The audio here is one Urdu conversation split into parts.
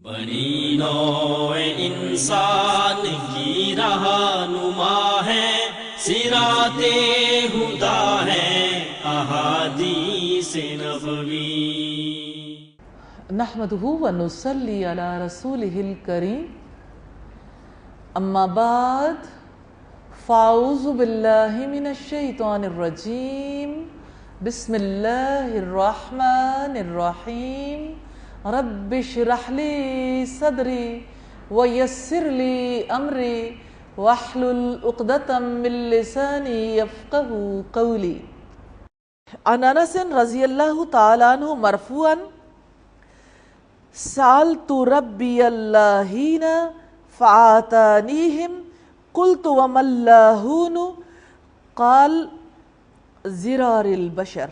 بنی نوع انسان کی رہنما ہے، صراط ہدی ہے احادیث نبوی۔ نحمدہ ونصلی علی رسولہ الکریم، اما بعد فاعوذ باللہ من الشیطان الرجیم، بسم اللہ الرحمن الرحیم۔ رب اشرح لی صدری ویسر لی امری واحلل عقدۃ من لسانی یفقہوا قولی۔ عن انس رضی اللہ تعالی عنہ مرفوعا سألت ربی اللاہین فآتانیہم قلت وما اللاہون قال زرار البشر۔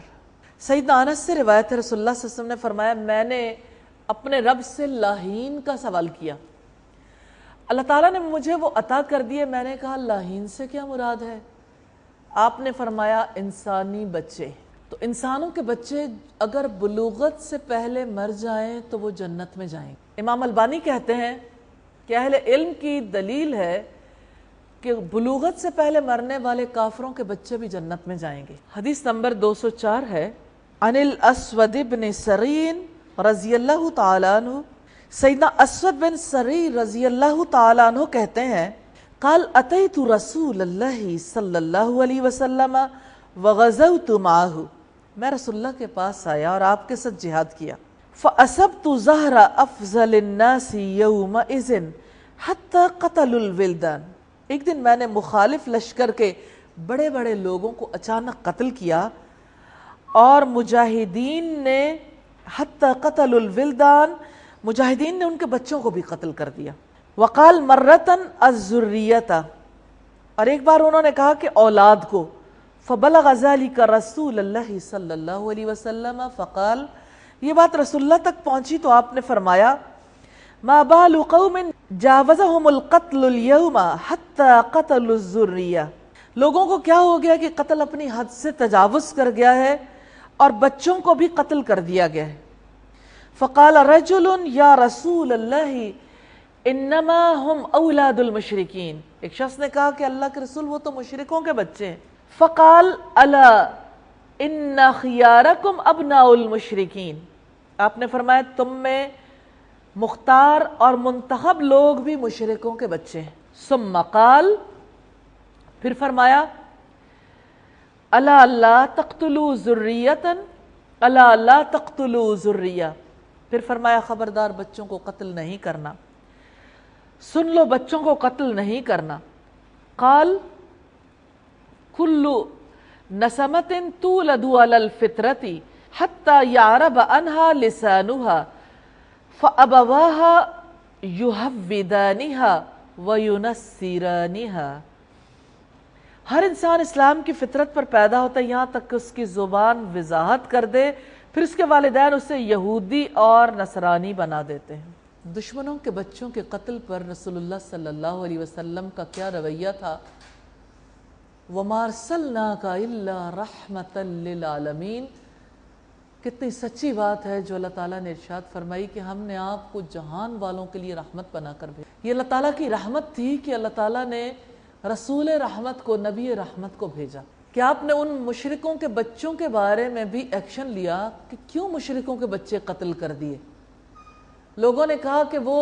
سیدنا انس سے روایت ہے، رسول اللہ صلی اللہ علیہ وسلم نے فرمایا میں نے اپنے رب سے لاہین کا سوال کیا، اللہ تعالیٰ نے مجھے وہ عطا کر دیے۔ میں نے کہا لاہین سے کیا مراد ہے؟ آپ نے فرمایا انسانی بچے۔ تو انسانوں کے بچے اگر بلوغت سے پہلے مر جائیں تو وہ جنت میں جائیں گے۔ امام البانی کہتے ہیں کہ اہل علم کی دلیل ہے کہ بلوغت سے پہلے مرنے والے کافروں کے بچے بھی جنت میں جائیں گے۔ حدیث نمبر 204 ہے، عن الاسود بن سرین رضی اللہ تعالیٰ عنہ، سیدنا اسود بن سری رضی اللہ تعالیٰ عنہ کہتے ہیں، قال اتیت رسول اللہ صلی اللہ علیہ وسلم وغزوت معہ، میں رسول اللہ کے پاس آیا اور آپ کے ساتھ جہاد کیا۔ فاصبت ظہر افضل الناس یومئذ حتی قتلوا الولدان، ایک دن میں نے مخالف لشکر کے بڑے بڑے لوگوں کو اچانک قتل کیا اور مجاہدین نے حتی قتل الولدان، مجاہدین نے ان کے بچوں کو بھی قتل کر دیا۔ وقال مرتن الذریۃ، اور ایک بار انہوں نے کہا کہ اولاد کو۔ فبلغ ذلک رسول اللہ صلی اللہ علیہ وسلم فقال، یہ بات رسول اللہ تک پہنچی تو آپ نے فرمایا ما بال قوم جاوزهم القتل اليوم حتى قتلوا الذریہ، لوگوں کو کیا ہو گیا کہ قتل اپنی حد سے تجاوز کر گیا ہے اور بچوں کو بھی قتل کر دیا گیا ہے۔ فقال رجل یا رسول اللہ انما هم اولاد المشرکین، ایک شخص نے کہا کہ اللہ کے رسول وہ تو مشرکوں کے بچے ہیں۔ فقال الا ان خیارکم ابناء المشرکین، آپ نے فرمایا تم میں مختار اور منتخب لوگ بھی مشرکوں کے بچے ہیں۔ ثم قال، پھر فرمایا الا لا تقتلوا ذریۃ، الا لا تقتلوا ذریہ، پھر فرمایا خبردار بچوں کو قتل نہیں کرنا، سن لو بچوں کو قتل نہیں کرنا۔ قال کل نسمۃ تولد علی الفطرۃ حتی یعرب عنہا لسانہا فابواہا یہودانہا وینصرانہا، ہر انسان اسلام کی فطرت پر پیدا ہوتا ہے یہاں تک کہ اس کی زبان وضاحت کر دے، پھر اس کے والدین اسے یہودی اور نصرانی بنا دیتے ہیں۔ دشمنوں کے بچوں کے قتل پر رسول اللہ صلی اللہ علیہ وسلم کا کیا رویہ تھا؟ وَمَا أَرْسَلْنَاكَ إِلَّا رَحْمَةً لِّلْعَالَمِينَ، کتنی سچی بات ہے جو اللہ تعالیٰ نے ارشاد فرمائی کہ ہم نے آپ کو جہان والوں کے لیے رحمت بنا کر بھیجا۔ یہ اللہ تعالیٰ کی رحمت تھی کہ اللہ تعالیٰ نے رسول رحمت کو، نبی رحمت کو بھیجا۔ کہ آپ نے ان مشرکوں کے بچوں کے بارے میں بھی ایکشن لیا کہ کیوں مشرکوں کے بچے قتل کر دیے؟ لوگوں نے کہا کہ وہ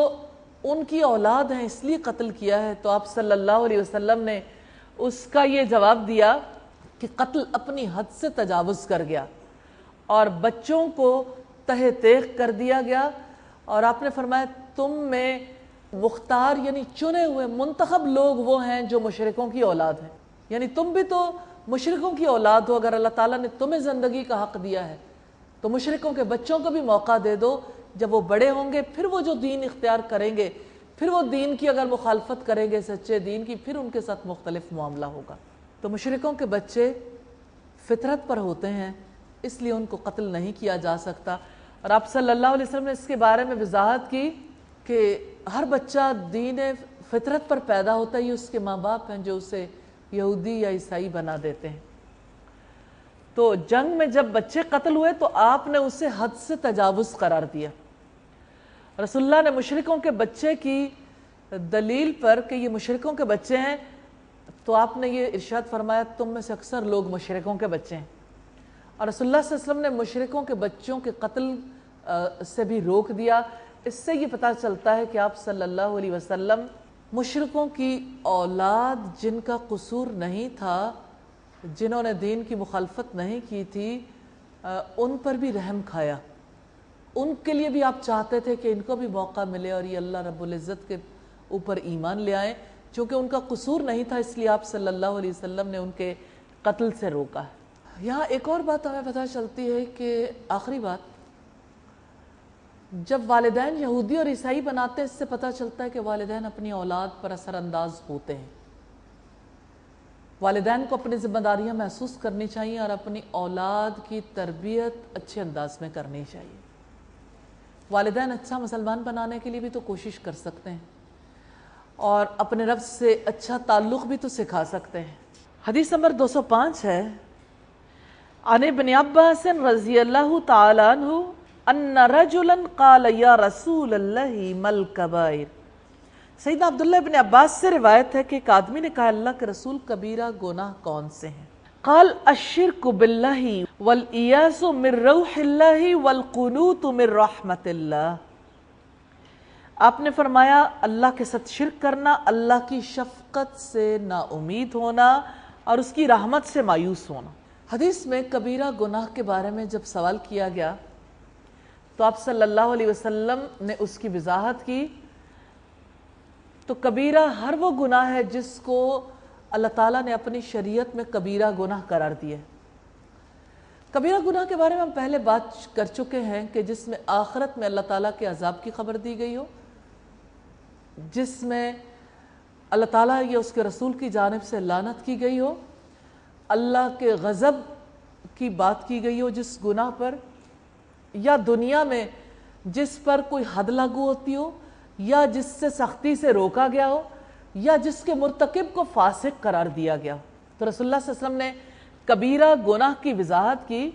ان کی اولاد ہیں اس لیے قتل کیا ہے، تو آپ صلی اللہ علیہ وسلم نے اس کا یہ جواب دیا کہ قتل اپنی حد سے تجاوز کر گیا اور بچوں کو تہہ تیغ کر دیا گیا، اور آپ نے فرمایا تم میں مختار یعنی چنے ہوئے منتخب لوگ وہ ہیں جو مشرکوں کی اولاد ہیں، یعنی تم بھی تو مشرکوں کی اولاد ہو، اگر اللہ تعالیٰ نے تمہیں زندگی کا حق دیا ہے تو مشرکوں کے بچوں کو بھی موقع دے دو، جب وہ بڑے ہوں گے پھر وہ جو دین اختیار کریں گے، پھر وہ دین کی اگر مخالفت کریں گے سچے دین کی، پھر ان کے ساتھ مختلف معاملہ ہوگا۔ تو مشرکوں کے بچے فطرت پر ہوتے ہیں اس لیے ان کو قتل نہیں کیا جا سکتا، اور آپ صلی اللہ علیہ وسلم نے اس کے بارے میں وضاحت کی کہ ہر بچہ دین فطرت پر پیدا ہوتا ہے، یہ اس کے ماں باپ ہیں جو اسے یہودی یا عیسائی بنا دیتے ہیں۔ تو جنگ میں جب بچے قتل ہوئے تو آپ نے اسے حد سے تجاوز قرار دیا، رسول اللہ نے مشرکوں کے بچے کی دلیل پر کہ یہ مشرکوں کے بچے ہیں تو آپ نے یہ ارشاد فرمایا تم میں سے اکثر لوگ مشرکوں کے بچے ہیں، اور رسول اللہ صلی اللہ علیہ وسلم نے مشرکوں کے بچوں کے قتل سے بھی روک دیا۔ اس سے یہ پتہ چلتا ہے کہ آپ صلی اللہ علیہ وسلم مشرکوں کی اولاد جن کا قصور نہیں تھا، جنہوں نے دین کی مخالفت نہیں کی تھی، ان پر بھی رحم کھایا، ان کے لیے بھی آپ چاہتے تھے کہ ان کو بھی موقع ملے اور یہ اللہ رب العزت کے اوپر ایمان لے آئیں، چونکہ ان کا قصور نہیں تھا اس لیے آپ صلی اللہ علیہ وسلم نے ان کے قتل سے روکا ہے۔ یہاں ایک اور بات ہمیں پتہ چلتی ہے کہ آخری بات، جب والدین یہودی اور عیسائی بناتے ہیں اس سے پتہ چلتا ہے کہ والدین اپنی اولاد پر اثر انداز ہوتے ہیں۔ والدین کو اپنی ذمہ داریاں محسوس کرنی چاہیے اور اپنی اولاد کی تربیت اچھے انداز میں کرنی چاہیے۔ والدین اچھا مسلمان بنانے کے لیے بھی تو کوشش کر سکتے ہیں اور اپنے رب سے اچھا تعلق بھی تو سکھا سکتے ہیں۔ حدیث نمبر 205 ہے، عن ابن عباس رضی اللہ تعالی عنہ ان رجلا قال یا رسول اللہ مل کبائر۔ سیدنا عبداللہ ابن عباس سے روایت ہے کہ ایک آدمی نے کہا اللہ کے رسول کبیرہ گناہ کون سے ہیں؟ قال الشرک باللہ والایاس من روح اللہ والقنوط من رحمت اللہ۔ آپ نے فرمایا اللہ کے ساتھ شرک کرنا، اللہ کی شفقت سے نا امید ہونا اور اس کی رحمت سے مایوس ہونا۔ حدیث میں کبیرہ گناہ کے بارے میں جب سوال کیا گیا تو آپ صلی اللہ علیہ وسلم نے اس کی وضاحت کی۔ تو کبیرہ ہر وہ گناہ ہے جس کو اللہ تعالیٰ نے اپنی شریعت میں کبیرہ گناہ قرار دیا ہے۔ کبیرہ گناہ کے بارے میں ہم پہلے بات کر چکے ہیں کہ جس میں آخرت میں اللہ تعالیٰ کے عذاب کی خبر دی گئی ہو، جس میں اللہ تعالیٰ یا اس کے رسول کی جانب سے لعنت کی گئی ہو، اللہ کے غضب کی بات کی گئی ہو جس گناہ پر، یا دنیا میں جس پر کوئی حد لاگو ہوتی ہو، یا جس سے سختی سے روکا گیا ہو، یا جس کے مرتکب کو فاسق قرار دیا گیا ہو۔ تو رسول اللہ صلی اللہ علیہ وسلم نے کبیرہ گناہ کی وضاحت کی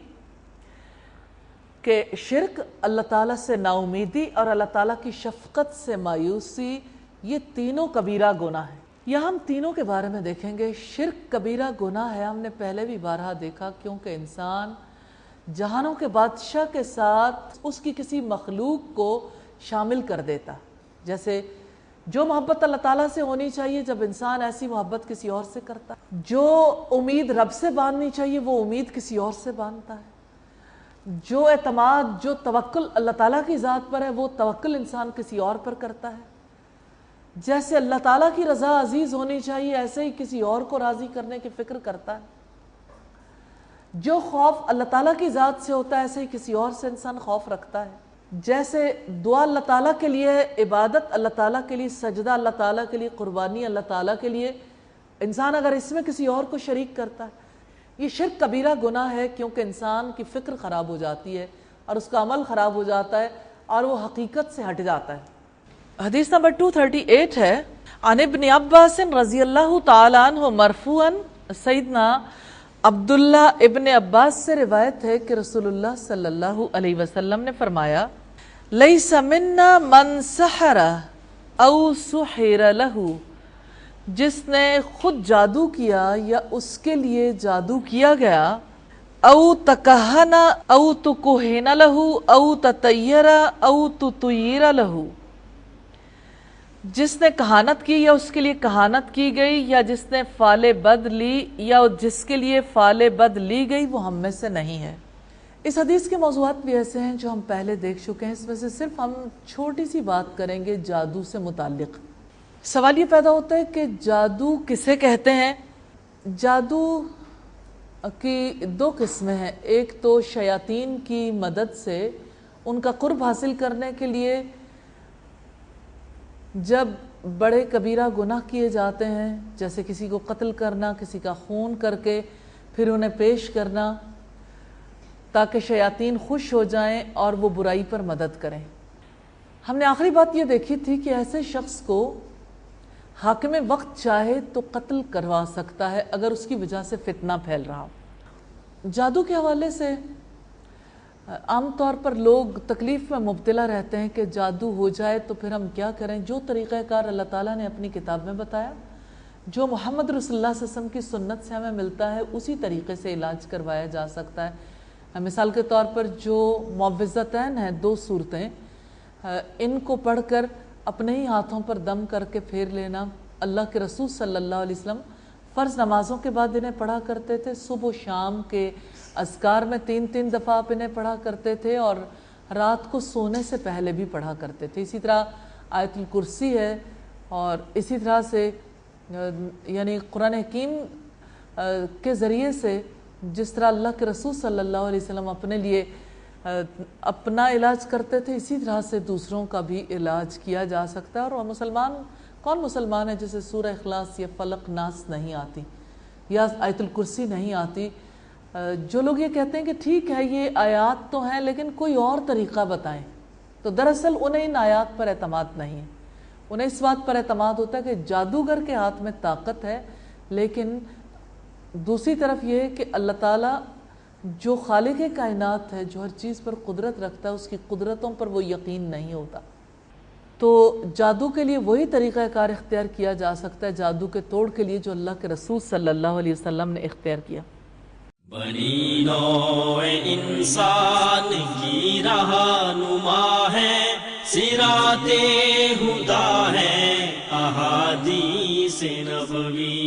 کہ شرک، اللہ تعالیٰ سے نا امیدی اور اللہ تعالیٰ کی شفقت سے مایوسی، یہ تینوں کبیرہ گناہ ہیں۔ یہاں ہم تینوں کے بارے میں دیکھیں گے۔ شرک کبیرہ گناہ ہے، ہم نے پہلے بھی بارہا دیکھا، کیونکہ انسان جہانوں کے بادشاہ کے ساتھ اس کی کسی مخلوق کو شامل کر دیتا، جیسے جو محبت اللہ تعالیٰ سے ہونی چاہیے جب انسان ایسی محبت کسی اور سے کرتا ہے، جو امید رب سے باندھنی چاہیے وہ امید کسی اور سے باندھتا ہے، جو اعتماد، جو توکل اللہ تعالیٰ کی ذات پر ہے وہ توکل انسان کسی اور پر کرتا ہے، جیسے اللہ تعالیٰ کی رضا عزیز ہونی چاہیے ایسے ہی کسی اور کو راضی کرنے کی فکر کرتا ہے، جو خوف اللہ تعالیٰ کی ذات سے ہوتا ہے ایسے ہی کسی اور سے انسان خوف رکھتا ہے، جیسے دعا اللہ تعالیٰ کے لیے، عبادت اللہ تعالیٰ کے لیے، سجدہ اللہ تعالیٰ کے لیے، قربانی اللہ تعالیٰ کے لیے، انسان اگر اس میں کسی اور کو شریک کرتا ہے یہ شرک کبیرہ گناہ ہے، کیونکہ انسان کی فکر خراب ہو جاتی ہے اور اس کا عمل خراب ہو جاتا ہے اور وہ حقیقت سے ہٹ جاتا ہے۔ حدیث نمبر 238 ہے، عن ابن عباس رضی اللہ تعالی عنہ مرفوعا، سیدنا عبداللہ ابن عباس سے روایت ہے کہ رسول اللہ صلی اللہ علیہ وسلم نے فرمایا لیس منا من سحر او سحر لہ، جس نے خود جادو کیا یا اس کے لیے جادو کیا گیا، او تکہن او تکہن لہ او تطیر او تطیر لہ، جس نے کہانت کی یا اس کے لیے کہانت کی گئی، یا جس نے فال بد لی یا جس کے لیے فال بد لی گئی، وہ ہم میں سے نہیں ہے۔ اس حدیث کے موضوعات بھی ایسے ہیں جو ہم پہلے دیکھ چکے ہیں، اس میں سے صرف ہم چھوٹی سی بات کریں گے جادو سے متعلق۔ سوال یہ پیدا ہوتا ہے کہ جادو کسے کہتے ہیں؟ جادو کی دو قسمیں ہیں، ایک تو شیاطین کی مدد سے ان کا قرب حاصل کرنے کے لیے جب بڑے کبیرہ گناہ کیے جاتے ہیں، جیسے کسی کو قتل کرنا، کسی کا خون کر کے پھر انہیں پیش کرنا تاکہ شیاطین خوش ہو جائیں اور وہ برائی پر مدد کریں۔ ہم نے آخری بات یہ دیکھی تھی کہ ایسے شخص کو حاکم وقت چاہے تو قتل کروا سکتا ہے اگر اس کی وجہ سے فتنہ پھیل رہا ہو۔ جادو کے حوالے سے عام طور پر لوگ تکلیف میں مبتلا رہتے ہیں کہ جادو ہو جائے تو پھر ہم کیا کریں. جو طریقہ کار اللہ تعالیٰ نے اپنی کتاب میں بتایا، جو محمد رسول اللہ صلی اللہ علیہ وسلم کی سنت سے ہمیں ملتا ہے، اسی طریقے سے علاج کروایا جا سکتا ہے. مثال کے طور پر جو معوذتین ہیں، 2 صورتیں، ان کو پڑھ کر اپنے ہی ہاتھوں پر دم کر کے پھیر لینا. اللہ کے رسول صلی اللہ علیہ وسلم فرض نمازوں کے بعد انہیں پڑھا کرتے تھے. صبح و شام کے اذکار میں 3 دفعہ آپ انہیں پڑھا کرتے تھے، اور رات کو سونے سے پہلے بھی پڑھا کرتے تھے. اسی طرح آیت الکرسی ہے، اور اسی طرح سے یعنی قرآن حکیم کے ذریعے سے جس طرح اللہ کے رسول صلی اللہ علیہ وسلم اپنے لیے اپنا علاج کرتے تھے، اسی طرح سے دوسروں کا بھی علاج کیا جا سکتا ہے. اور کون مسلمان ہے جسے سورہ اخلاص یا فلق ناس نہیں آتی یا آیت الکرسی نہیں آتی؟ جو لوگ یہ کہتے ہیں کہ ٹھیک ہے یہ آیات تو ہیں لیکن کوئی اور طریقہ بتائیں، تو دراصل انہیں ان آیات پر اعتماد نہیں ہے. انہیں اس بات پر اعتماد ہوتا ہے کہ جادوگر کے ہاتھ میں طاقت ہے، لیکن دوسری طرف یہ ہے کہ اللہ تعالیٰ جو خالق کائنات ہے، جو ہر چیز پر قدرت رکھتا ہے، اس کی قدرتوں پر وہ یقین نہیں ہوتا. تو جادو کے لیے وہی طریقہ کار اختیار کیا جا سکتا ہے جادو کے توڑ کے لیے جو اللہ کے رسول صلی اللہ علیہ وسلم نے اختیار کیا. بنی نوع انسان کی رہنما ہے، صراط ہدیٰ ہے احادیث نبوی.